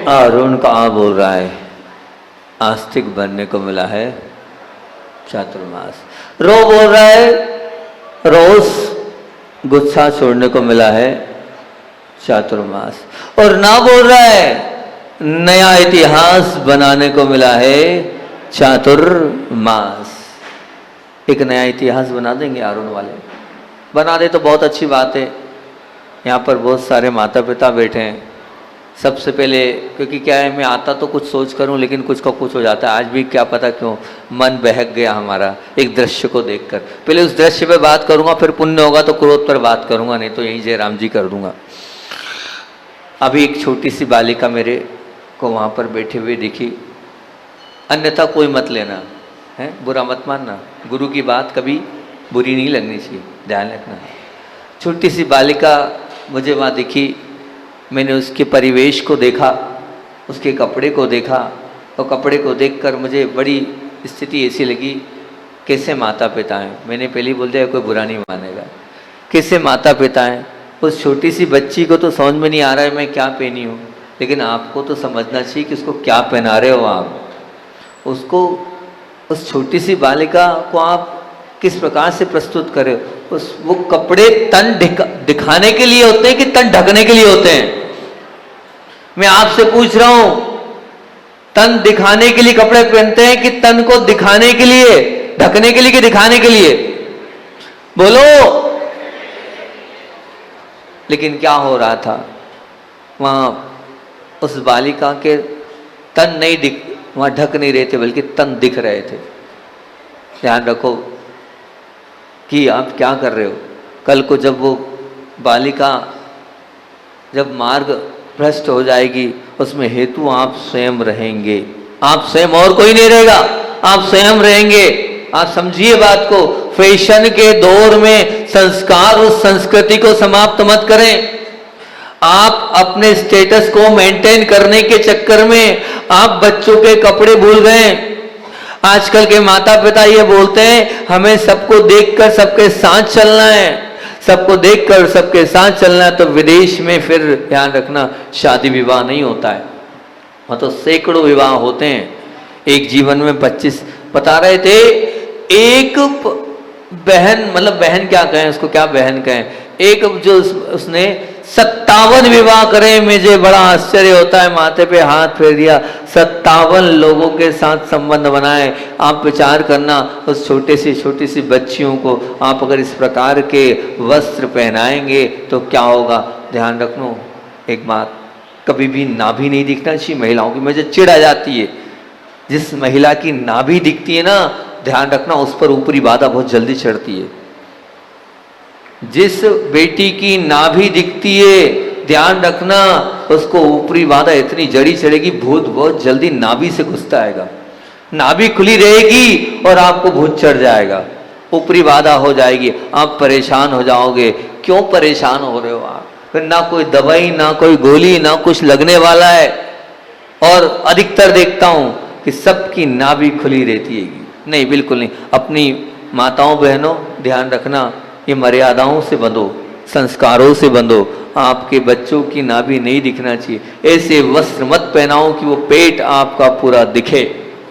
अरुण कहाँ बोल रहा है? आस्तिक बनने को मिला है चातुर्मास। रो बोल रहा है रोज गुस्सा छोड़ने को मिला है चातुर्मास। और ना बोल रहा है नया इतिहास बनाने को मिला है चातुर्मास। एक नया इतिहास बना देंगे अरुण वाले। बना दे तो बहुत अच्छी बात है। यहाँ पर बहुत सारे माता पिता बैठे हैं। सबसे पहले क्योंकि क्या है, मैं आता तो कुछ सोच करूं लेकिन कुछ का कुछ हो जाता है। आज भी क्या पता क्यों मन बहक गया हमारा एक दृश्य को देखकर। पहले उस दृश्य पे बात करूंगा, फिर पुण्य होगा तो क्रोध पर बात करूंगा, नहीं तो यहीं जयराम जी कर दूंगा। अभी एक छोटी सी बालिका मेरे को वहाँ पर बैठे हुए दिखी। अन्यथा कोई मत लेना है, बुरा मत मानना। गुरु की बात कभी बुरी नहीं लगनी चाहिए, ध्यान रखना। छोटी सी बालिका मुझे वहाँ दिखी। मैंने उसके परिवेश को देखा, उसके कपड़े को देखा, और कपड़े को देखकर मुझे बड़ी स्थिति ऐसी लगी कैसे माता पिता हैं। मैंने पहले ही बोल दिया कोई बुरा नहीं मानेगा। कैसे माता पिता हैं। उस छोटी सी बच्ची को तो समझ में नहीं आ रहा है मैं क्या पहनी हूँ, लेकिन आपको तो समझना चाहिए कि उसको क्या पहना रहे हो आप। उसको, उस छोटी सी बालिका को आप किस प्रकार से प्रस्तुत करें। वो कपड़े तन दिखाने के लिए होते हैं कि तन ढकने के लिए होते हैं? मैं आपसे पूछ रहा हूं, तन दिखाने के लिए कपड़े पहनते हैं कि तन को दिखाने के लिए, ढकने के लिए कि दिखाने के लिए? बोलो। लेकिन क्या हो रहा था वहां, उस बालिका के तन नहीं दिख, वहां ढक नहीं रहे थे बल्कि तन दिख रहे थे। ध्यान रखो कि आप क्या कर रहे हो। कल को जब वो बालिका, जब मार्ग भ्रष्ट हो जाएगी, उसमें हेतु आप स्वयं रहेंगे। आप स्वयं, और कोई नहीं रहेगा, आप स्वयं रहेंगे। आप समझिए बात को। फैशन के दौर में संस्कार, उस संस्कृति को समाप्त मत करें। आप अपने स्टेटस को मेंटेन करने के चक्कर में आप बच्चों के कपड़े भूल गए। आजकल के माता पिता ये बोलते हैं हमें सबको देखकर सबके साथ चलना है, सबको देखकर सबके साथ चलना है। तो विदेश में फिर ध्यान रखना शादी विवाह नहीं होता है, वहां तो सैकड़ों विवाह होते हैं एक जीवन में। 25 बता रहे थे, एक बहन, मतलब बहन क्या कहें उसको, क्या बहन कहें, एक जो उसने 57 विवाह करे। मुझे बड़ा आश्चर्य होता है, माथे पे हाथ फेर दिया। 57 लोगों के साथ संबंध बनाए। आप विचार करना, उस छोटी सी बच्चियों को आप अगर इस प्रकार के वस्त्र पहनाएंगे तो क्या होगा। ध्यान रखना एक बात, कभी भी नाभि नहीं दिखना चाहिए महिलाओं की। मुझे चिढ़ आ जाती है जिस महिला की नाभि दिखती है ना, ध्यान रखना उस पर ऊपरी बाधा बहुत जल्दी चढ़ती है। जिस बेटी की नाभि दिखती है, ध्यान रखना उसको ऊपरी बाधा इतनी जड़ी चढ़ेगी, भूत बहुत जल्दी नाभि से घुसता आएगा। नाभि खुली रहेगी और आपको भूत चढ़ जाएगा, ऊपरी बाधा हो जाएगी, आप परेशान हो जाओगे। क्यों परेशान हो रहे हो आप? फिर ना कोई दवाई, ना कोई गोली, ना कुछ लगने वाला है। और अधिकतर देखता हूं कि सबकी नाभि खुली रहती है। नहीं, बिल्कुल नहीं। अपनी माताओं बहनों ध्यान रखना, ये मर्यादाओं से बंधो, संस्कारों से बंधो। आपके बच्चों की नाभि नहीं दिखना चाहिए। ऐसे वस्त्र मत पहनाओ कि वो पेट आपका पूरा दिखे।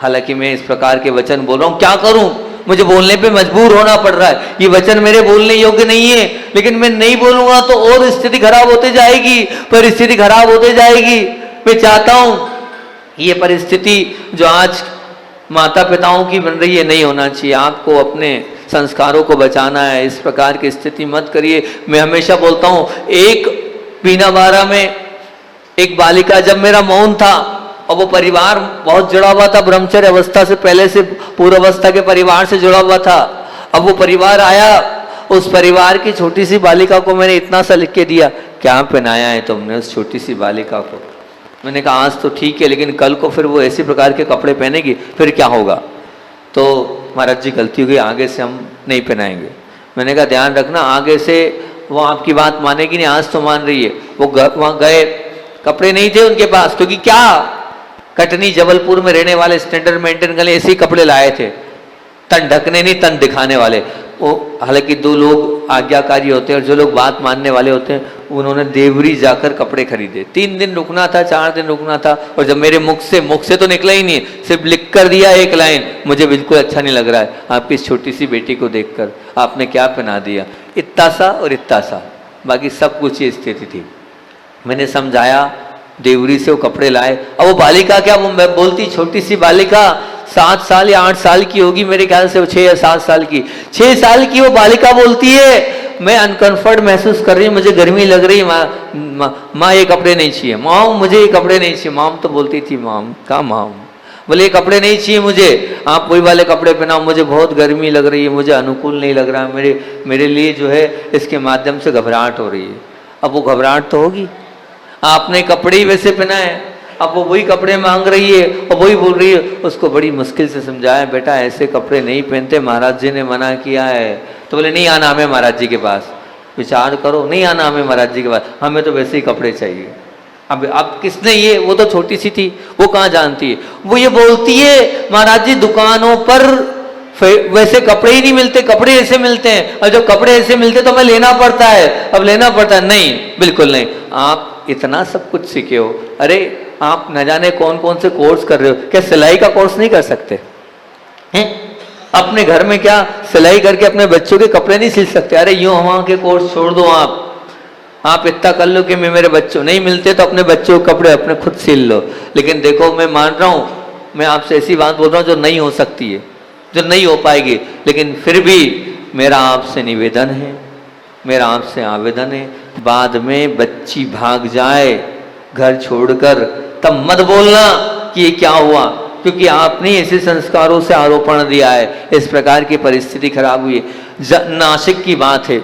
हालांकि मैं इस प्रकार के वचन बोल रहा हूं, क्या करूं, मुझे बोलने पे मजबूर होना पड़ रहा है। ये वचन मेरे बोलने योग्य नहीं है, लेकिन मैं नहीं बोलूंगा तो और स्थिति खराब होते जाएगी, परिस्थिति खराब होते जाएगी। मैं चाहता हूं ये परिस्थिति जो आज माता पिताओं की बन रही है नहीं होना चाहिए। आपको अपने संस्कारों को बचाना है, इस प्रकार की स्थिति मत करिए। मैं हमेशा बोलता हूं, एक पीना बारा में एक बालिका, जब मेरा मौन था और वो परिवार बहुत जुड़ा हुआ था, ब्रह्मचर्य अवस्था से पहले से पूर्वावस्था के परिवार से जुड़ा हुआ था। अब वो परिवार आया, उस परिवार की छोटी सी बालिका को मैंने इतना सा लिख के दिया, क्या पहनाया है तुमने उस छोटी सी बालिका को? मैंने कहा आज तो ठीक है, लेकिन कल को फिर वो ऐसे प्रकार के कपड़े पहनेगी, फिर क्या होगा? तो महाराज जी गलती हो गई, आगे से हम नहीं पहनाएंगे। मैंने कहा ध्यान रखना, आगे से वो आपकी बात मानेगी नहीं, आज तो मान रही है। वो वहाँ गए, कपड़े नहीं थे उनके पास, क्योंकि क्या, कटनी जबलपुर में रहने वाले स्टैंडर्ड मेंटेन गले ऐसे ही कपड़े लाए थे, तन ढकने नहीं तन दिखाने वाले। वो हालांकि 2 लोग आज्ञाकारी होते हैं और जो लोग बात मानने वाले होते हैं उन्होंने देवरी जाकर कपड़े खरीदे। 3 दिन रुकना था, 4 दिन रुकना था, और जब मेरे मुख से तो निकला ही नहीं, सिर्फ लिख कर दिया एक लाइन, मुझे बिल्कुल अच्छा नहीं लग रहा है आपकी इस छोटी सी बेटी को देखकर, आपने क्या पहना दिया, इतना सा और इतना सा, बाकी सब कुछ ये स्थिति थी। मैंने समझाया, देवरी से वो कपड़े लाए। अब वो बालिका क्या, वो मैं बोलती छोटी सी बालिका 7 साल या 8 साल की होगी मेरे ख्याल से, वो 6 या 7 साल की, 6 साल की वो बालिका बोलती है, मैं अनकंफर्ट महसूस कर रही हूँ, मुझे गर्मी लग रही है, माँ ये कपड़े नहीं चाहिए, माँ मुझे ये कपड़े नहीं चाहिए। माम तो बोलती थी, माम का माम, बोले ये कपड़े नहीं चाहिए मुझे, आप वही वाले कपड़े पहनाओ, मुझे बहुत गर्मी लग रही है, मुझे अनुकूल नहीं लग रहा है, मेरे लिए जो है इसके माध्यम से घबराहट हो रही है। अब वो घबराहट तो होगी, आपने कपड़े ही वैसे पहनाए, अब वो वही कपड़े मांग रही है और वही बोल रही है। उसको बड़ी मुश्किल से समझाया, बेटा ऐसे कपड़े नहीं पहनते, महाराज जी ने मना किया है। तो बोले नहीं आना हमें महाराज जी के पास, विचार करो, नहीं आना हमें महाराज जी के पास, हमें तो वैसे ही कपड़े चाहिए। अब किसने ये, वो तो छोटी सी थी, वो कहाँ जानती है। वो ये बोलती है, महाराज जी दुकानों पर वैसे कपड़े ही नहीं मिलते, कपड़े ऐसे मिलते हैं, और जब कपड़े ऐसे मिलते तो हमें लेना पड़ता है, अब लेना पड़ता है। नहीं, बिल्कुल नहीं, आप इतना सब कुछ सीखे हो, अरे आप न जाने कौन कौन से कोर्स कर रहे हो, क्या सिलाई का कोर्स नहीं कर सकते हैं? अपने घर में क्या सिलाई करके अपने बच्चों के कपड़े नहीं सिल सकते? अरे यूं वहां के कोर्स छोड़ दो, आप इतना कर लो कि मैं मेरे बच्चों नहीं मिलते तो अपने बच्चों के कपड़े अपने खुद सिल लो। लेकिन देखो, मैं मान रहा हूं, मैं आपसे ऐसी बात बोल रहा हूं जो नहीं हो सकती है, जो नहीं हो पाएगी, लेकिन फिर भी मेरा आपसे निवेदन है, मेरा आपसे आवेदन है, बाद में बच्ची भाग जाए घर छोड़कर, तब मत बोलना कि ये क्या हुआ, क्योंकि आपने ऐसे संस्कारों से आरोपण दिया है, इस प्रकार की परिस्थिति खराब हुई है। नासिक की बात है,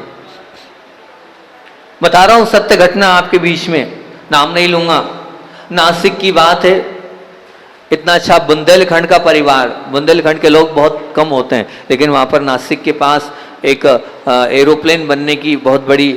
बता रहा हूं सत्य घटना आपके बीच में, नाम नहीं लूंगा। नासिक की बात है, इतना अच्छा बुंदेलखंड का परिवार, बुंदेलखंड के लोग बहुत कम होते हैं, लेकिन वहाँ पर नासिक के पास एक एरोप्लेन बनने की बहुत बड़ी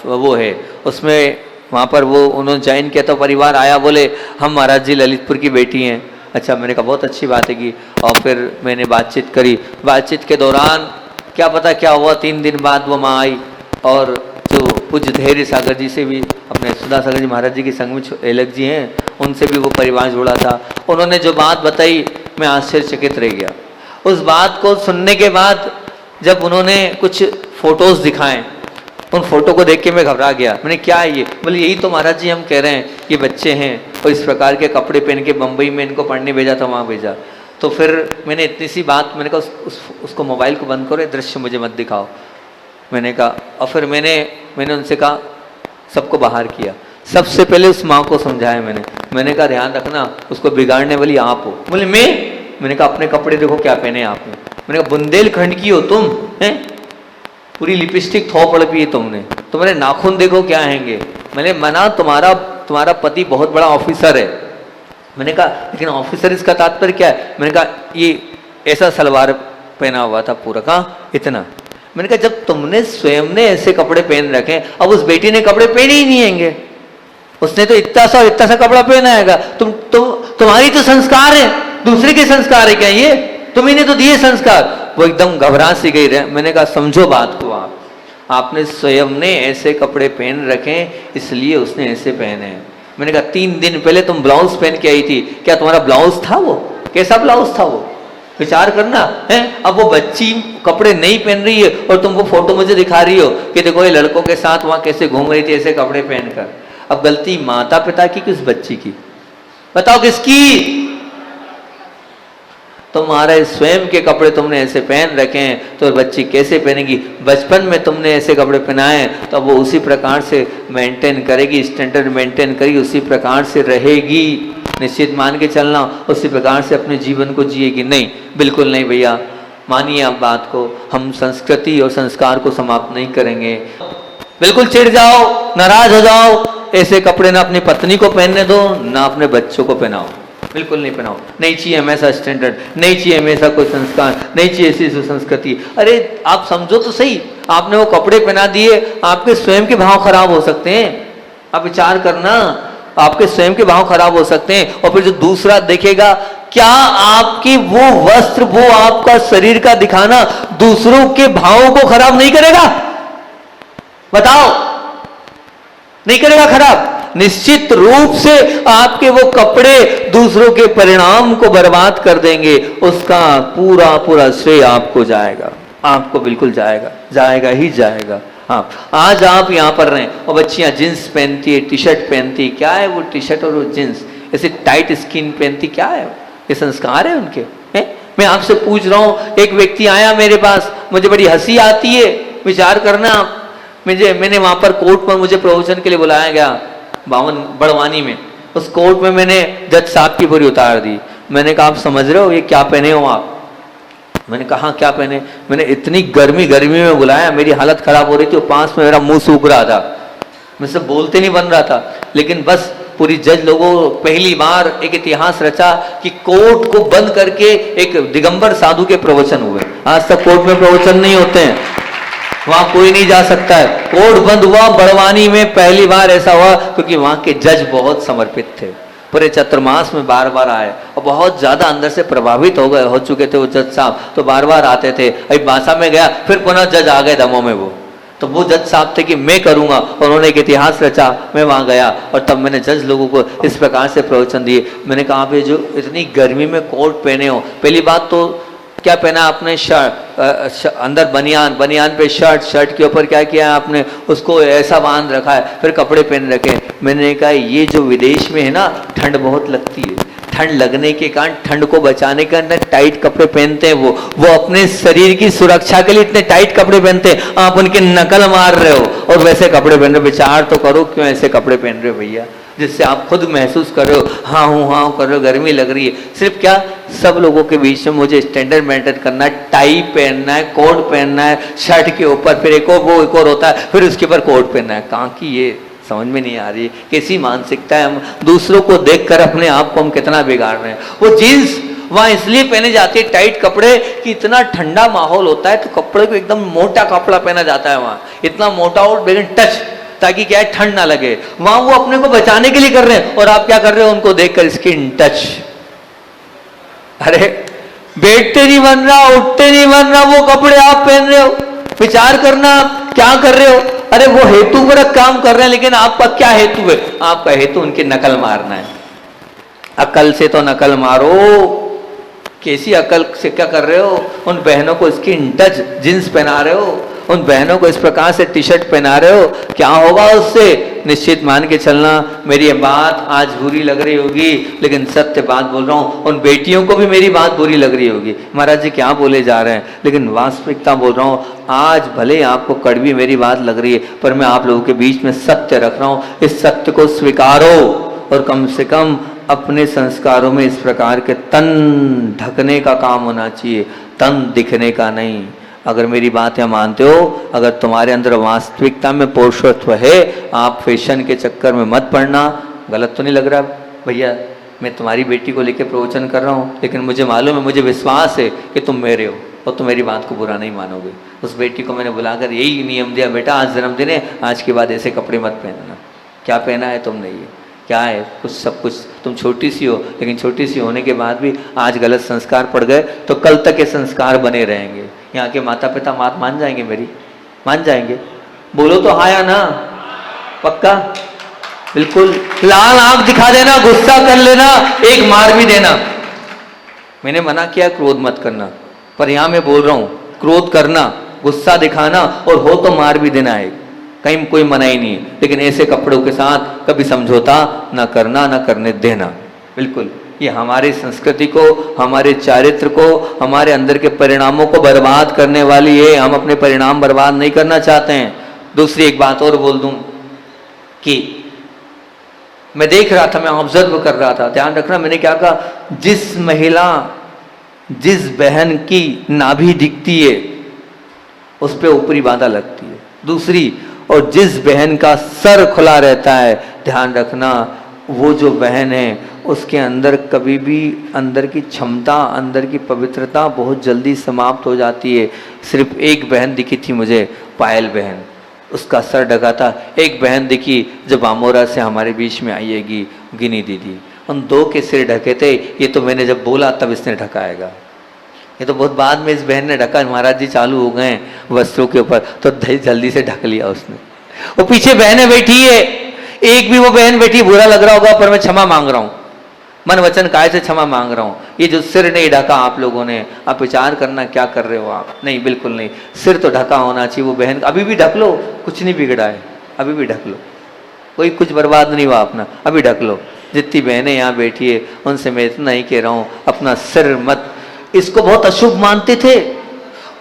वो है, उसमें वहाँ पर वो उन्होंने ज्वाइन किया, तो परिवार आया, बोले हम महाराज जी ललितपुर की बेटी हैं। अच्छा, मैंने कहा बहुत अच्छी बात है की, और फिर मैंने बातचीत करी। बातचीत के दौरान क्या पता क्या हुआ, 3 दिन बाद वो माँ आई, और जो पूज्य धैर्य सागर जी से भी, अपने सुधा सागर जी महाराज जी के संग में एलक जी हैं, उनसे भी वो परिवार जुड़ा था। उन्होंने जो बात बताई, मैं आश्चर्यचकित रह गया। उस बात को सुनने के बाद जब उन्होंने कुछ फोटोज दिखाए, उन फोटो को देख के मैं घबरा गया। मैंने क्या है ये, बोले यही तो महाराज जी हम कह रहे हैं, ये बच्चे हैं और इस प्रकार के कपड़े पहन के बम्बई में इनको पढ़ने भेजा था, वहाँ भेजा। तो फिर मैंने इतनी सी बात, मैंने कहा उसको मोबाइल को बंद करो, दृश्य मुझे मत दिखाओ, मैंने कहा। और फिर मैंने उनसे कहा, सबको बाहर किया, सबसे पहले उस माँ को समझाया मैंने कहा ध्यान रखना, उसको बिगाड़ने वाली आप हो। बोले मैंने कहा अपने कपड़े देखो क्या पहने आपने, मैंने कहा बुंदेलखंड की हो तुम, हैं पूरी लिपस्टिक थोप पड़ी है तुमने, तुम्हारे नाखून देखो क्या हैंगे। मैंने मना, तुम्हारा पति बहुत बड़ा ऑफिसर है। मैंने कहा लेकिन ऑफिसर इसका तात्पर्य क्या है? मैंने कहा ये ऐसा सलवार पहना हुआ था पूरा, कहाँ इतना। मैंने कहा जब तुमने स्वयं ने ऐसे कपड़े पहन रखे, अब उस बेटी ने कपड़े पहने ही नहीं हैंगे, उसने तो इतना सा कपड़ा पहना हैगा। तुम्हारी तो संस्कार है, दूसरे के संस्कार है क्या ये? तुम्ही ने तो दिए संस्कार। वो एकदम घबरा सी गई रहे। मैंने कहा समझो बात को, आपने स्वयं ने ऐसे कपड़े पहन रखे इसलिए उसने ऐसे पहने हैं। मैंने कहा 3 दिन पहले तुम ब्लाउज पहन के आई थी, क्या तुम्हारा ब्लाउज था वो? कैसा ब्लाउज था वो? विचार करना है। अब वो बच्ची कपड़े नहीं पहन रही है और तुम वो फोटो मुझे दिखा रही हो कि देखो ये लड़कों के साथ वहां कैसे घूम रही थी ऐसे कपड़े पहनकर। अब गलती माता पिता की किस बच्ची की? बताओ किसकी? तुम्हारे स्वयं के कपड़े तुमने ऐसे पहन रखे हैं तो बच्ची कैसे पहनेगी? बचपन में तुमने ऐसे कपड़े पहनाए तो वो उसी प्रकार से मेंटेन करेगी, स्टैंडर्ड मेंटेन करेगी, उसी प्रकार से रहेगी। निश्चित मान के चलना, उसी प्रकार से अपने जीवन को जिएगी। नहीं, बिल्कुल नहीं भैया, मानिए आप बात को, हम संस्कृति और संस्कार को समाप्त नहीं करेंगे। बिल्कुल चिढ़ जाओ, नाराज हो जाओ, ऐसे कपड़े ना अपनी पत्नी को पहनने दो ना अपने बच्चों को पहनाओ, बिल्कुल नहीं पहनाओ। नहीं चाहिए हमेशा स्टैंडर्ड, नहीं चाहिए हमेशा कोई संस्कार, नहीं चाहिए ऐसी संस्कृति। अरे आप समझो तो सही, आपने वो कपड़े पहना दिए, आपके स्वयं के भाव खराब हो सकते हैं। आप विचार करना, आपके स्वयं के भाव खराब हो सकते हैं। और फिर जो दूसरा देखेगा, क्या आपके वो वस्त्र, वो आपका शरीर का दिखाना दूसरों के भावों को खराब नहीं करेगा? बताओ। नहीं करेगा खराब। निश्चित रूप से आपके वो कपड़े दूसरों के परिणाम को बर्बाद कर देंगे, उसका पूरा पूरा श्रेय आपको जाएगा, आपको बिल्कुल जाएगा, जाएगा ही जाएगा। हाँ, आज आप यहाँ पर रहे और बच्चियां जींस पहनती है, टी शर्ट पहनती है, क्या है वो टी शर्ट और वो जींस, ऐसे टाइट स्किन पहनती, क्या है ये संस्कार है उनके? मैं आपसे पूछ रहा हूँ, एक व्यक्ति आया मेरे पास, मुझे बड़ी हंसी आती है, विचार करना आप, मैंने वहां पर कोर्ट पर मुझे प्रवचन के लिए बुलाया गया बड़वानी में, उस कोर्ट में मैंने जज साहब की पूरी उतार दी। मैंने कहा आप समझ रहे हो ये क्या पहने हो आप? मैंने कहा क्या पहने? मैंने इतनी गर्मी में बुलाया, मेरी हालत खराब हो रही थी, वो पास में मेरा मुंह सूख रहा था, मुझसे बोलते नहीं बन रहा था, लेकिन बस पूरी जज लोगों पहली बार एक इतिहास रचा कि कोर्ट को बंद करके एक दिगंबर साधु के प्रवचन हुए। आज तक कोर्ट में प्रवचन नहीं होते हैं, वहां कोई नहीं जा सकता है। कोर्ट बंद हुआ बड़वानी में, पहली बार ऐसा हुआ, क्योंकि वहां के जज बहुत समर्पित थे, पूरे चतुर्मास में बार बार आए और बहुत ज्यादा अंदर से प्रभावित हो चुके थे वो जज साहब, तो बार बार आते थे। अभी भाषा में गया, फिर पुनः जज आ गए दमों में, तो वो जज साहब थे कि मैं करूंगा, और उन्होंने एक इतिहास रचा। मैं वहां गया और तब मैंने जज लोगों को इस प्रकार से प्रवचन दिए। मैंने कहा आप ये जो इतनी गर्मी में कोट पहने हो, पहली बात तो क्या पहना आपने? शर्ट, अंदर बनियान पे शर्ट, शर्ट के ऊपर क्या किया आपने? उसको ऐसा बांध रखा है, फिर कपड़े पहन रखे। मैंने कहा ये जो विदेश में है ना, ठंड बहुत लगती है, ठंड लगने के कारण ठंड को बचाने के अंदर टाइट कपड़े पहनते हैं, वो अपने शरीर की सुरक्षा के लिए इतने टाइट कपड़े पहनते हैं, आप उनकी नकल मार रहे हो और वैसे कपड़े पहन रहे हो। विचार तो करो क्यों ऐसे कपड़े पहन रहे हो भैया, जिससे आप खुद महसूस कर रहे हो हाँ हूँ कर रहे हो, गर्मी लग रही है। सिर्फ क्या, सब लोगों के बीच में मुझे स्टैंडर्ड मेंटेन करना है, टाई पहनना है, कोट पहनना है, शर्ट के ऊपर फिर एक और होता है, फिर उसके ऊपर कोट पहनना है। कहाँ की ये समझ में नहीं आ रही, कैसी मानसिकता है। हम दूसरों को देखकर अपने आप को हम कितना बिगाड़ रहे हैं। वो जीन्स वहां इसलिए पहने जाती है टाइट कपड़े कि इतना ठंडा माहौल होता है, तो कपड़े को एकदम मोटा कपड़ा पहना जाता है वहां, इतना मोटा और लेकिन टच, ताकि क्या है ठंड ना लगे। वहां वो अपने को बचाने के लिए कर रहे हैं, और आप क्या कर रहे हो? उनको देखकर स्किन टच। अरे बैठते नहीं बन रहा, उठते नहीं बन रहा, वो कपड़े आप पहन रहे हो। विचार करना आप क्या कर रहे हो। अरे वो हेतु पर काम कर रहे हैं, लेकिन आपका क्या हेतु है? आपका हेतु उनकी नकल मारना है। अकल से तो नकल मारो, कैसी अकल से क्या कर रहे हो? उन बहनों को स्किन टच जींस पहना रहे हो, उन बहनों को इस प्रकार से टी शर्ट पहना रहे हो, क्या होगा उससे? निश्चित मान के चलना, मेरी बात आज बुरी लग रही होगी, लेकिन सत्य बात बोल रहा हूं, उन बेटियों को भी मेरी बात बुरी लग रही होगी, महाराज जी क्या बोले जा रहे हैं, लेकिन वास्तविकता बोल रहा हूं। आज भले आपको कड़वी मेरी बात लग रही है, पर मैं आप लोगों के बीच में सत्य रख रहा हूं। इस सत्य को स्वीकारो, और कम से कम अपने संस्कारों में इस प्रकार के तन ढकने का काम होना चाहिए, तन दिखने का नहीं। अगर मेरी बातें मानते हो, अगर तुम्हारे अंदर वास्तविकता में पौरुषत्व है, आप फैशन के चक्कर में मत पड़ना। गलत तो नहीं लग रहा भैया? मैं तुम्हारी बेटी को लेकर प्रवचन कर रहा हूँ, लेकिन मुझे मालूम है, मुझे विश्वास है कि तुम मेरे हो और तुम मेरी बात को बुरा नहीं मानोगे। उस बेटी को मैंने बुलाकर यही नियम दिया, बेटा आज जन्मदिन है, आज के बाद ऐसे कपड़े मत पहनना। क्या पहना है तुमने? ये क्या है? कुछ सब कुछ, तुम छोटी सी हो, लेकिन छोटी सी होने के बाद भी आज गलत संस्कार पड़ गए तो कल तक ये संस्कार बने रहेंगे। यहाँ के माता पिता बात मान जाएंगे मेरी? मान जाएंगे? बोलो तो हाँ या ना? पक्का? बिल्कुल। लाल आंख दिखा देना, गुस्सा कर लेना, एक मार भी देना। मैंने मना किया क्रोध मत करना, पर यहां मैं बोल रहा हूं क्रोध करना, गुस्सा दिखाना और हो तो मार भी देना है, कहीं कोई मना ही नहीं है। लेकिन ऐसे कपड़ों के साथ कभी समझौता ना करना, ना करने देना। बिल्कुल, ये हमारी संस्कृति को, हमारे चारित्र को, हमारे अंदर के परिणामों को बर्बाद करने वाली है। हम अपने परिणाम बर्बाद नहीं करना चाहते हैं। दूसरी एक बात और बोल दूं कि मैं देख रहा था, मैं ऑब्जर्व कर रहा था, ध्यान रखना मैंने क्या कहा, जिस महिला, जिस बहन की नाभि दिखती है उस पे ऊपरी बाधा लगती है। दूसरी, और जिस बहन का सर खुला रहता है, ध्यान रखना वो जो बहन है उसके अंदर कभी भी अंदर की क्षमता, अंदर की पवित्रता बहुत जल्दी समाप्त हो जाती है। सिर्फ एक बहन दिखी थी मुझे, पायल बहन, उसका सर ढका था। एक बहन दिखी जब आमोरा से हमारे बीच में आइएगी, गिनी दीदी, उन दो के सिर ढके थे। ये तो मैंने जब बोला तब इसने ढकाएगा, ये तो बहुत बाद में इस बहन ने ढका। महाराज जी चालू हो गए वस्त्रों के ऊपर, तो जल्दी से ढक लिया उसने। वो पीछे बहनें बैठी है, एक भी वो बहन बेटी बुरा लग रहा होगा पर मैं क्षमा मांग रहा हूं, मन वचन काय से क्षमा मांग रहा हूं। ये जो सिर नहीं ढका आप लोगों ने, आप विचार करना क्या कर रहे हो आप। नहीं, बिल्कुल नहीं, सिर तो ढका होना चाहिए। वो बहन अभी भी ढक लो, कुछ नहीं बिगड़ा है, अभी भी ढक लो, कोई कुछ बर्बाद नहीं हुआ अपना, अभी ढक लो। जितनी बहनें यहाँ बैठी है उनसे मैं इतना ही कह रहा हूं, अपना सिर मत, इसको बहुत अशुभ मानते थे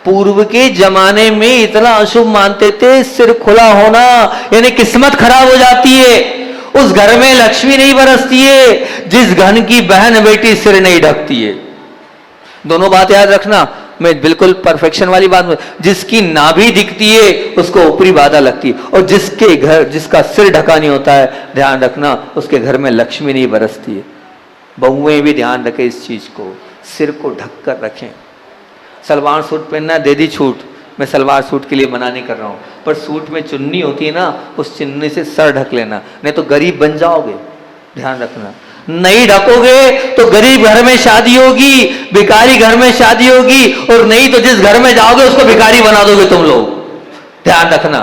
पूर्व के जमाने में, इतना अशुभ मानते थे। सिर खुला होना यानी किस्मत खराब हो जाती है, उस घर में लक्ष्मी नहीं बरसती है जिस घर की बहन बेटी सिर नहीं ढकती है। दोनों बात याद रखना, मैं बिल्कुल परफेक्शन वाली बात में, जिसकी नाभि दिखती है उसको ऊपरी बाधा लगती है, और जिसके घर, जिसका सिर ढका नहीं होता है, ध्यान रखना उसके घर में लक्ष्मी नहीं बरसती है। बहुएं भी ध्यान रखें इस चीज को, सिर को ढक कर रखें। सलवार सूट पहनना दे दी छूट, मैं सलवार सूट के लिए मना नहीं कर रहा हूँ, पर सूट में चुन्नी होती है ना, उस चुन्नी से सर ढक लेना, नहीं तो गरीब बन जाओगे, ध्यान रखना। नहीं ढकोगे तो गरीब घर में शादी होगी, भिखारी घर में शादी होगी, और नहीं तो जिस घर में जाओगे उसको भिखारी बना दोगे तुम लोग, ध्यान रखना।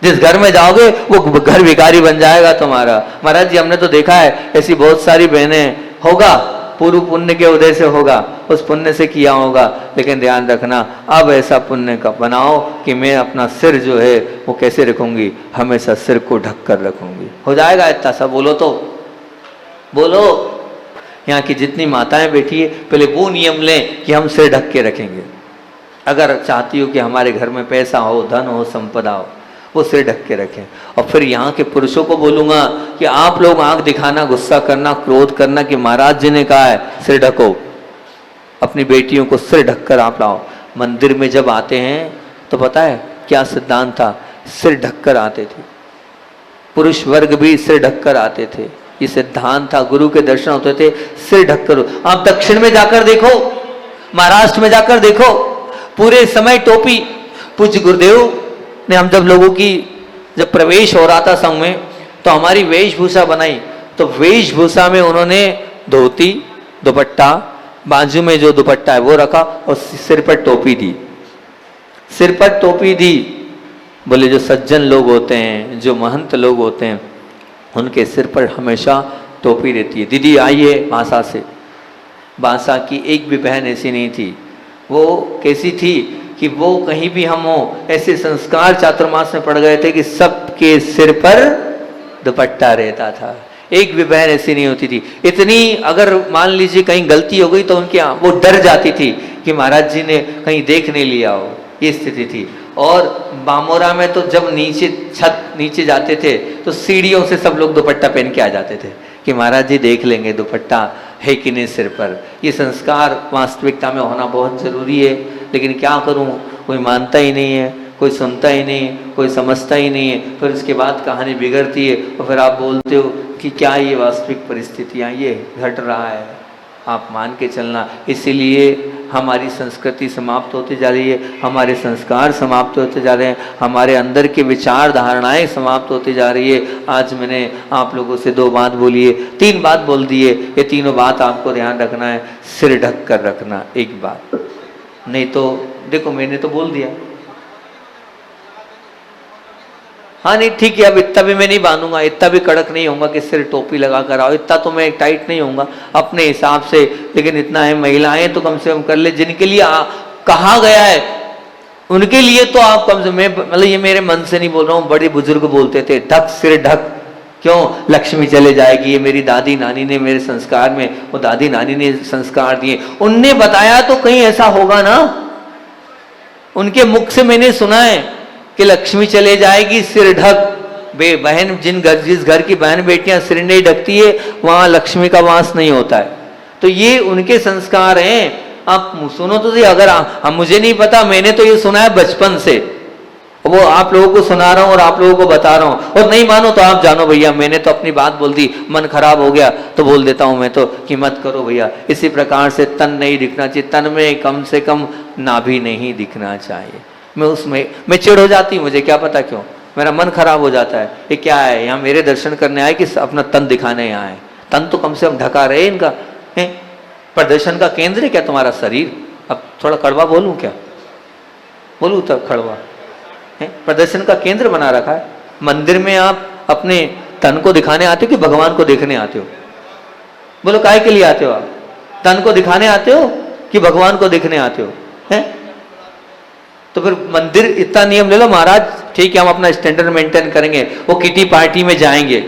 जिस घर में जाओगे वो घर भिखारी बन जाएगा तुम्हारा। महाराज जी हमने तो देखा है ऐसी बहुत सारी बहनें, होगा पूर्व पुण्य के उदय से होगा, उस पुण्य से किया होगा, लेकिन ध्यान रखना अब ऐसा पुण्य का बनाओ कि मैं अपना सिर जो है वो कैसे रखूंगी, हमेशा सिर को ढक कर रखूंगी। हो जाएगा इतना सब? बोलो तो बोलो। यहाँ की जितनी माताएं बैठी है पहले वो नियम लें कि हम सिर ढक के रखेंगे। अगर चाहती हो कि हमारे घर में पैसा हो, धन हो, संपदा हो, वो सिर ढक के रखें। और फिर यहाँ के पुरुषों को बोलूंगा कि आप लोग आंख दिखाना, गुस्सा करना, क्रोध करना कि महाराज जी ने कहा है सिर ढको, अपनी बेटियों को सिर ढककर आप लाओ। मंदिर में जब आते हैं तो पता है क्या सिद्धांत था? सिर ढककर आते थे, पुरुष वर्ग भी सिर ढककर आते थे, ये सिद्धांत था। गुरु के दर्शन होते थे सिर ढककर। आप दक्षिण में जाकर देखो, महाराष्ट्र में जाकर देखो, पूरे समय टोपी। पूज्य गुरुदेव ने हम जब लोगों की जब प्रवेश हो रहा था संघ में तो हमारी वेशभूषा बनाई, तो वेशभूषा में उन्होंने धोती, दुपट्टा, बाजू में जो दुपट्टा है वो रखा और सिर पर टोपी दी, सिर पर टोपी दी। बोले जो सज्जन लोग होते हैं, जो महंत लोग होते हैं, उनके सिर पर हमेशा टोपी रहती है। दीदी आई है बांसा से, बांसा की एक भी बहन ऐसी नहीं थी। वो कैसी थी कि वो कहीं भी हम हो, ऐसे संस्कार चातुर्मास में पड़ गए थे कि सबके सिर पर दुपट्टा रहता था, एक भी बहन ऐसी नहीं होती थी। इतनी अगर मान लीजिए कहीं गलती हो गई तो उनके यहाँ वो डर जाती थी कि महाराज जी ने कहीं देख नहीं लिया हो, ये स्थिति थी। और बामोरा में तो जब नीचे छत नीचे जाते थे तो सीढ़ियों से सब लोग दुपट्टा पहन के आ जाते थे कि महाराज जी देख लेंगे दुपट्टा है कि नहीं सिर पर। ये संस्कार वास्तविकता में होना बहुत जरूरी है, लेकिन क्या करूं, कोई मानता ही नहीं है, कोई सुनता ही नहीं, कोई समझता ही नहीं है। फिर उसके बाद कहानी बिगड़ती है और फिर आप बोलते हो कि क्या ये वास्तविक परिस्थितियाँ ये घट रहा है। आप मान के चलना, इसीलिए हमारी संस्कृति समाप्त होती जा रही है, हमारे संस्कार समाप्त होते जा रहे हैं, हमारे अंदर के विचार धारणाएं समाप्त होती जा रही है। आज मैंने आप लोगों से 2 बात बोली है, 3 बात बोल दी है, ये तीनों बात आपको ध्यान रखना है। सिर ढक कर रखना एक बात, नहीं तो देखो मैंने तो बोल दिया। हाँ नहीं ठीक है, अब इतना भी मैं नहीं बांधूंगा, इतना भी कड़क नहीं होऊंगा कि सिर टोपी लगा कर आओ, इतना तो मैं टाइट नहीं होऊंगा अपने हिसाब से, लेकिन इतना है महिलाएं तो कम से कम कर ले, जिनके लिए कहा गया है उनके लिए तो आप कम से, मैं मतलब ये मेरे मन से नहीं बोल रहा हूँ, बड़े बुजुर्ग बोलते थे ढक सिर ढक, क्यों? लक्ष्मी चले जाएगी। ये मेरी दादी नानी ने मेरे संस्कार में, वो दादी नानी ने संस्कार दिए, उनने बताया तो कहीं ऐसा होगा ना, उनके मुख से मैंने सुना है कि लक्ष्मी चले जाएगी सिर ढक। बहन जिस घर की बहन बेटियां सिर नहीं ढकती है वहां लक्ष्मी का वास नहीं होता है। तो ये उनके संस्कार हैं। आप सुनो तो सही, अगर हम मुझे नहीं पता, मैंने तो ये सुना है बचपन से, वो आप लोगों को सुना रहा हूं और आप लोगों को बता रहा हूं। और नहीं मानो तो आप जानो भैया, मैंने तो अपनी बात बोल दी, मन खराब हो गया तो बोल देता हूं मैं तो कि मत करो भैया। इसी प्रकार से तन नहीं दिखना चाहिए, तन में कम से कम नाभि नहीं दिखना चाहिए। मैं चिढ़ हो जाती, मुझे क्या पता क्यों, मेरा मन खराब हो जाता है। ये क्या है, यहाँ मेरे दर्शन करने आए कि अपना तन दिखाने यहाँ आए? तन तो कम से कम ढका रहे इनका है। प्रदर्शन का केंद्र है क्या तुम्हारा शरीर? अब थोड़ा कड़वा बोलूं क्या? बोलूं तब कड़वा है? प्रदर्शन का केंद्र बना रखा है। मंदिर में आप अपने तन को दिखाने आते हो कि भगवान को देखने आते हो? बोलो काहे के लिए आते हो आप? तन को दिखाने आते हो कि भगवान को देखने आते हो? हैं? तो फिर मंदिर इतना नियम ले लो महाराज, ठीक है हम अपना स्टैंडर्ड मेंटेन करेंगे, वो किटी पार्टी में जाएंगे।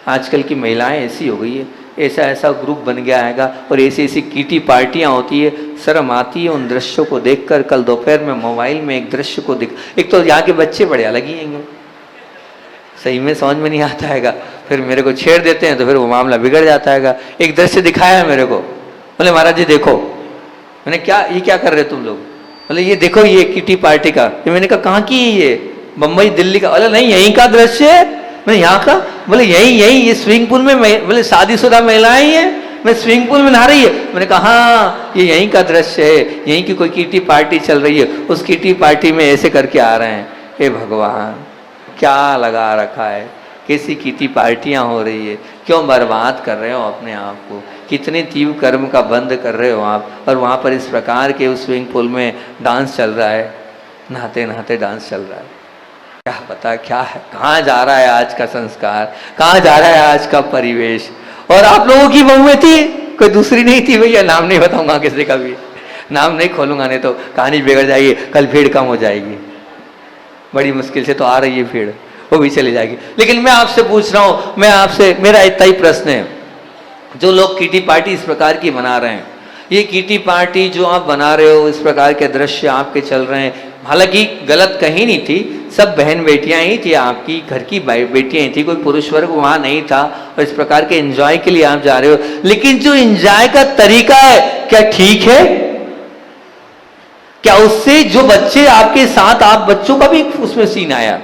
आजकल की महिलाएं ऐसी हो गई है, ऐसा ऐसा ग्रुप बन गया हैगा और ऐसी ऐसी किटी पार्टियां होती है, शर्म आती है उन दृश्यों को देखकर। कल दोपहर में मोबाइल में एक दृश्य को देख, एक तो यहाँ के बच्चे बड़े अलग ही हैं, सही में समझ में नहीं आता हैगा, फिर मेरे को छेड़ देते हैं तो फिर वो मामला बिगड़ जाता हैगा। एक दृश्य दिखाया है मेरे को, बोले महाराज जी देखो। मैंने क्या ये क्या कर रहे तुम लोग? बोले ये देखो ये किटी पार्टी का। मैंने कहा कहाँ की है ये? बम्बई दिल्ली का? बोले नहीं यहीं का दृश्य है। मैंने यहाँ का? बोले यही यही ये स्विमिंग पूल में, बोले शादीशुदा महिलाएं हैं, मैं स्विमिंग पूल में नहा रही है। मैंने कहा हाँ ये यहीं का दृश्य है, यहीं की कोई किटी पार्टी चल रही है, उस किटी पार्टी में ऐसे करके आ रहे हैं। हे भगवान क्या लगा रखा है, कैसी किटी पार्टियां हो रही है, क्यों बर्बाद कर रहे हो अपने आप को, कितने तीव्र कर्म का बंद कर रहे हो आप। और वहाँ पर इस प्रकार के उस स्विमिंग पूल में डांस चल रहा है, नहाते नहाते डांस चल रहा है। क्या पता क्या है, कहाँ जा रहा है आज का संस्कार, कहाँ जा रहा है आज का परिवेश। और आप लोगों की बहुएं थी, कोई दूसरी नहीं थी भैया, नाम नहीं बताऊंगा किसी का भी, नाम नहीं खोलूंगा नहीं तो कहानी बिगड़ जाएगी, कल भीड़ कम हो जाएगी। बड़ी मुश्किल से तो आ रही है भीड़, वो भी चली जाएगी। लेकिन मैं आपसे पूछ रहा हूं, मैं आपसे, मेरा इतना ही प्रश्न है, जो लोग किटी पार्टी इस प्रकार की बना रहे हैं, ये किटी पार्टी जो आप बना रहे हो, इस प्रकार के दृश्य आपके चल रहे हैं, हालांकि गलत कहीं नहीं थी, सब बहन बेटियां ही थी, आपकी घर की बेटियां ही थी, कोई पुरुष वर्ग वहां नहीं था। और इस प्रकार के एंजॉय के लिए आप जा रहे हो, लेकिन जो एंजॉय का तरीका है क्या ठीक है? क्या उससे जो बच्चे आपके साथ, आप बच्चों का भी उसमें सीन आया,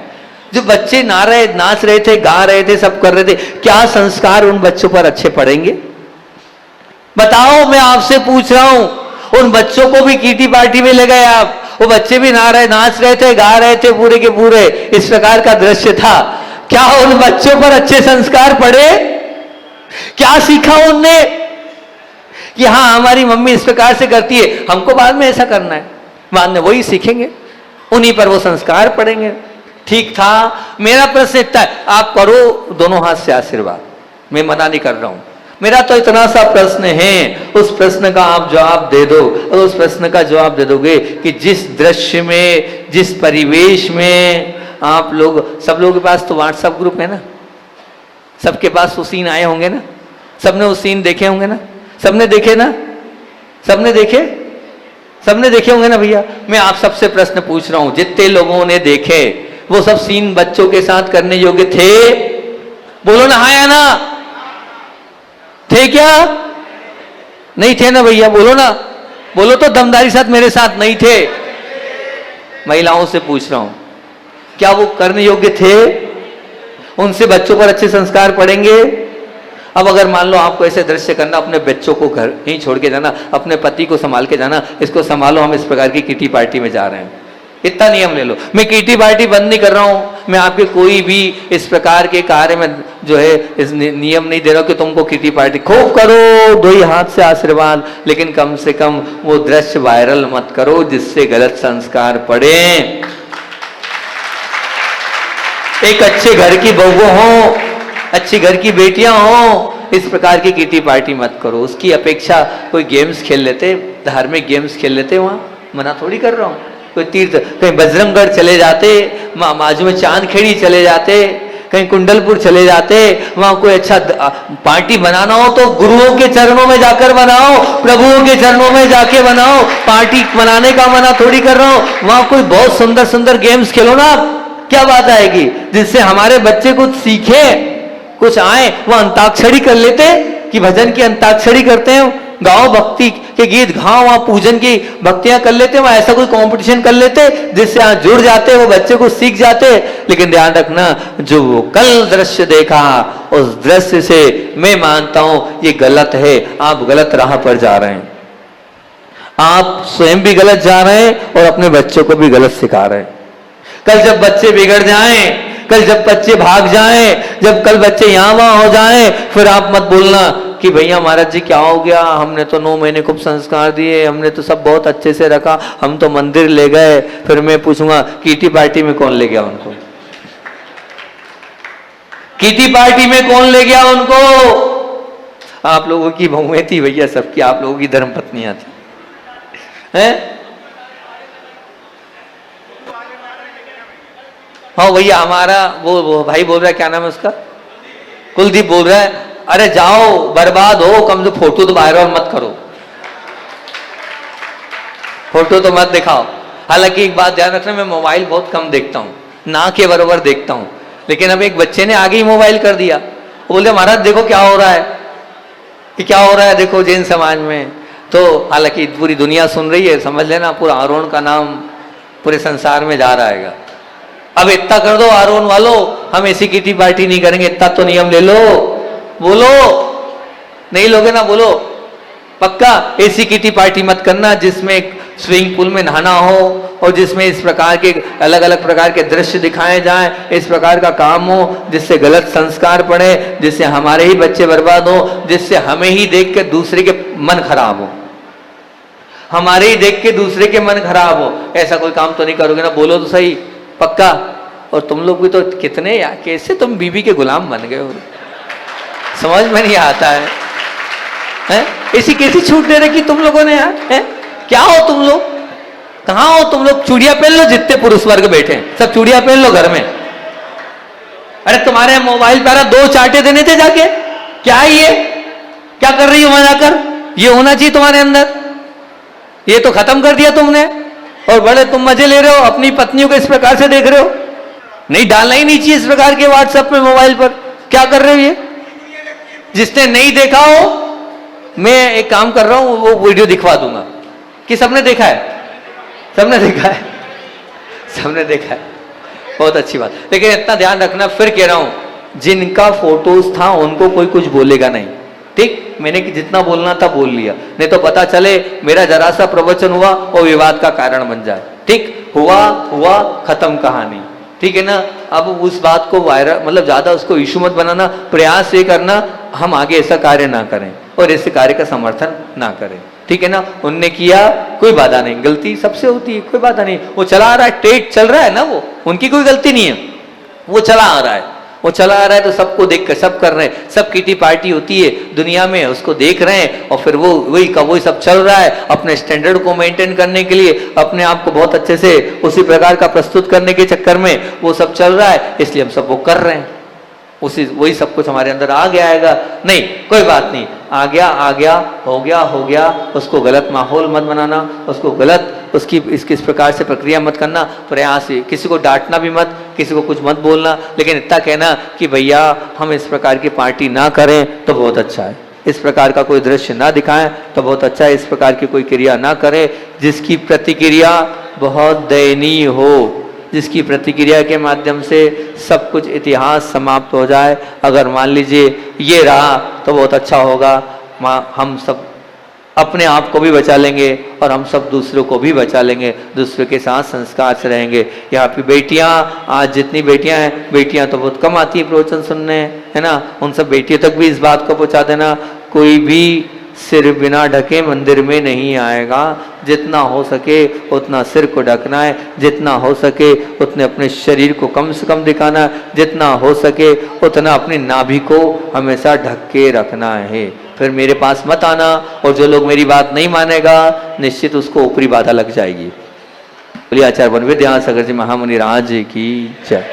जो बच्चे नाच रहे थे, गा रहे थे, सब कर रहे थे, क्या संस्कार उन बच्चों पर अच्छे पड़ेंगे? बताओ, मैं आपसे पूछ रहा हूं। उन बच्चों को भी किटी पार्टी में ले गए आप, वो बच्चे भी नाच रहे थे, गा रहे थे, पूरे के पूरे इस प्रकार का दृश्य था, क्या उन बच्चों पर अच्छे संस्कार पड़े? क्या सीखा उनने कि हाँ हमारी मम्मी इस प्रकार से करती है, हमको बाद में ऐसा करना है? बाद में वही सीखेंगे, उन्हीं पर वो संस्कार पड़ेंगे। ठीक था। मेरा प्रश्न इतना है, आप करो दोनों हाथ से आशीर्वाद, मैं मना नहीं कर रहा हूं, मेरा तो इतना सा प्रश्न है, उस प्रश्न का आप जवाब दे दो। और उस प्रश्न का जवाब दे दोगे कि जिस दृश्य में, जिस परिवेश में आप लोग, सब लोगों के पास तो व्हाट्सएप ग्रुप है ना, सबके पास वो सीन आए होंगे ना, सबने वो सीन देखे होंगे ना, सबने देखे ना, सबने देखे होंगे ना भैया। मैं आप सबसे प्रश्न पूछ रहा हूं, जितने लोगों ने देखे वो सब सीन बच्चों के साथ करने योग्य थे? बोलो ना हाँ या ना, थे क्या? नहीं थे ना भैया, बोलो ना, बोलो तो दमदारी साथ, मेरे साथ नहीं थे। महिलाओं से पूछ रहा हूं, क्या वो करने योग्य थे? उनसे बच्चों पर अच्छे संस्कार पड़ेंगे? अब अगर मान लो आपको ऐसे दृश्य करना, अपने बच्चों को घर ही छोड़ के जाना, अपने पति को संभाल के जाना, इसको संभालो, हम इस प्रकार की किटी पार्टी में जा रहे हैं, इतना नियम ले लो। मैं किटी पार्टी बंद नहीं कर रहा हूं, मैं आपके कोई भी इस प्रकार के कार्य में जो है इस नियम नहीं दे रहा कि तुमको किटी पार्टी खूब करो, दो ही हाथ से आशीर्वाद, लेकिन कम से कम वो दृश्य वायरल मत करो जिससे गलत संस्कार पड़े। एक अच्छे घर की बहू हो, अच्छी घर की बेटियां हो, इस प्रकार की किटी पार्टी मत करो। उसकी अपेक्षा कोई गेम्स खेल लेते, धार्मिक गेम्स खेल लेते, वहां मना थोड़ी कर रहा हूं। कोई तीर्थ, कहीं बजरंगगढ़ चले जाते, बाजू में चांदखेड़ी चले जाते, कहीं कुंडलपुर चले जाते, वहां कोई अच्छा पार्टी बनाना हो तो गुरुओं के चरणों में जाकर बनाओ, प्रभुओं के चरणों में जाके बनाओ, पार्टी बनाने का मना थोड़ी कर रहा हूं। वहां कोई बहुत सुंदर सुंदर गेम्स खेलो ना, क्या बात आएगी, जिससे हमारे बच्चे कुछ सीखे, कुछ आए। वो अंताक्षरी कर लेते कि भजन की अंताक्षरी करते हैं, गाओ भक्ति के गीत गाओ, वहां पूजन की भक्तियां कर लेते, वहां ऐसा कोई कंपटीशन कर लेते जिससे आप जुड़ जाते, वो बच्चे को सीख जाते। लेकिन ध्यान रखना, जो वो कल दृश्य देखा, उस दृश्य से मैं मानता हूं ये गलत है, आप गलत राह पर जा रहे हैं, आप स्वयं भी गलत जा रहे हैं और अपने बच्चों को भी गलत सिखा रहे हैं। कल जब बच्चे बिगड़ जाएं, कल जब बच्चे भाग जाएं, जब कल बच्चे यहां वहां हो जाएं, फिर आप मत बोलना कि भैया महाराज जी क्या हो गया, हमने तो 9 महीने खूब संस्कार दिए, हमने तो सब बहुत अच्छे से रखा, हम तो मंदिर ले गए। फिर मैं पूछूंगा किटी पार्टी में कौन ले गया उनको? किटी पार्टी में कौन ले गया उनको? आप लोगों की बहुएं थी भैया, सबकी, आप लोगों की धर्मपत्नियां थी, हैं? हाँ भैया, हमारा वो भाई बोल रहा है, क्या नाम है उसका, कुलदीप बोल रहा है, अरे जाओ बर्बाद हो, कम से फोटो तो वायरल मत करो, फोटो तो मत दिखाओ। हालांकि एक बात ध्यान रखना, मैं मोबाइल बहुत कम देखता हूँ, ना के बराबर देखता हूँ, लेकिन अब एक बच्चे ने आगे ही मोबाइल कर दिया, वो बोले महाराज देखो क्या हो रहा है, कि क्या हो रहा है देखो जैन समाज में। तो हालांकि पूरी दुनिया सुन रही है, समझ लेना पूरा आरोन का नाम पूरे संसार में जा रहा है। अब इतना कर दो आरोन वालों, हम ऐसी किटी पार्टी नहीं करेंगे, इतना तो नियम ले लो, बोलो, नहीं लोगे ना, बोलो पक्का ऐसी किटी पार्टी मत करना जिसमें स्विमिंग पूल में नहाना हो और जिसमें इस प्रकार के अलग अलग प्रकार के दृश्य दिखाए जाएं, इस प्रकार का काम हो जिससे गलत संस्कार पड़े, जिससे हमारे ही बच्चे बर्बाद हो, जिससे हमें ही देख के दूसरे के मन खराब हो, हमारे ही देख के दूसरे के मन खराब हो, ऐसा कोई काम तो नहीं करोगे ना, बोलो तो सही पक्का। और तुम लोग भी तो कितने यार, कैसे तुम बीबी के गुलाम बन गए हो, समझ में नहीं आता है, हैं? ऐसी कैसी छूट दे रखी तुम लोगों ने यार, हैं? क्या हो तुम लोग, कहां हो तुम लोग? चूड़ियां पहन लो, जितने पुरुष वर्ग बैठे हैं सब चूड़ियां पहन लो घर में। अरे तुम्हारे मोबाइल पर 2 चाटे देने थे जाके, क्या ये क्या कर रही हो वहां जाकर, ये होना चाहिए तुम्हारे अंदर, ये तो खत्म कर दिया तुमने, और बड़े तुम मजे ले रहे हो, अपनी पत्नियों को इस प्रकार से देख रहे हो, नहीं डालना ही नहीं चाहिए इस प्रकार के व्हाट्सएप में मोबाइल पर, क्या कर रहे हो ये? जिसने नहीं देखा हो, मैं एक काम कर रहा हूं, वो वीडियो दिखवा दूंगा कि सबने देखा है, सबने देखा है, सबने देखा है, बहुत अच्छी बात। लेकिन इतना ध्यान रखना, फिर कह रहा हूं, जिनका फोटोज था उनको कोई कुछ बोलेगा नहीं, ठीक? मैंने जितना बोलना था बोल लिया, नहीं तो पता चले मेरा जरा सा प्रवचन हुआ और विवाद का कारण बन जाए, ठीक? हुआ हुआ, खत्म कहानी, ठीक है ना? अब उस बात को वायरल, मतलब ज्यादा उसको इशू मत बनाना, प्रयास ये करना हम आगे ऐसा कार्य ना करें और ऐसे कार्य का समर्थन ना करें, ठीक है ना? उनने किया, कोई बाधा नहीं, गलती सबसे होती है, कोई बाधा नहीं, वो चला आ रहा है, ट्रेड चल रहा है ना, वो उनकी कोई गलती नहीं है, वो चला आ रहा है, वो चला आ रहा है तो सबको देख कर सब कर रहे हैं, सब किटी पार्टी होती है दुनिया में, उसको देख रहे हैं और फिर वो वही सब चल रहा है अपने स्टैंडर्ड को मेंटेन करने के लिए, अपने आप को बहुत अच्छे से उसी प्रकार का प्रस्तुत करने के चक्कर में वो सब चल रहा है, इसलिए हम सब वो कर रहे हैं, उसी वही सब कुछ हमारे अंदर आ गया आएगा, नहीं कोई बात नहीं, आ गया, हो गया, उसको गलत माहौल मत बनाना, उसको गलत उसकी इस प्रकार से प्रक्रिया मत करना, प्रयास ही, किसी को डांटना भी मत, किसी को कुछ मत बोलना, लेकिन इतना कहना कि भैया हम इस प्रकार की पार्टी ना करें तो बहुत अच्छा है, इस प्रकार का कोई दृश्य ना दिखाएं तो बहुत अच्छा है, इस प्रकार की कोई क्रिया ना करें जिसकी प्रतिक्रिया बहुत दयनीय हो, जिसकी प्रतिक्रिया के माध्यम से सब कुछ इतिहास समाप्त हो जाए। अगर मान लीजिए ये रहा तो बहुत अच्छा होगा, हम सब अपने आप को भी बचा लेंगे और हम सब दूसरों को भी बचा लेंगे, दूसरे के साथ संस्कार से रहेंगे। यहाँ पे बेटियाँ, आज जितनी बेटियाँ हैं, बेटियाँ तो बहुत कम आती है प्रवचन सुनने, है ना, उन सब बेटियों तक भी इस बात को पहुँचा देना, कोई भी सिर बिना ढके मंदिर में नहीं आएगा, जितना हो सके उतना सिर को ढकना है, जितना हो सके उतने अपने शरीर को कम से कम दिखाना है, जितना हो सके उतना अपनी नाभि को हमेशा ढक के रखना है। फिर मेरे पास मत आना, और जो लोग मेरी बात नहीं मानेगा निश्चित उसको ऊपरी बाधा लग जाएगी। बोलिए आचार्य वन विद्यासागर जी महामुनि राज की जय।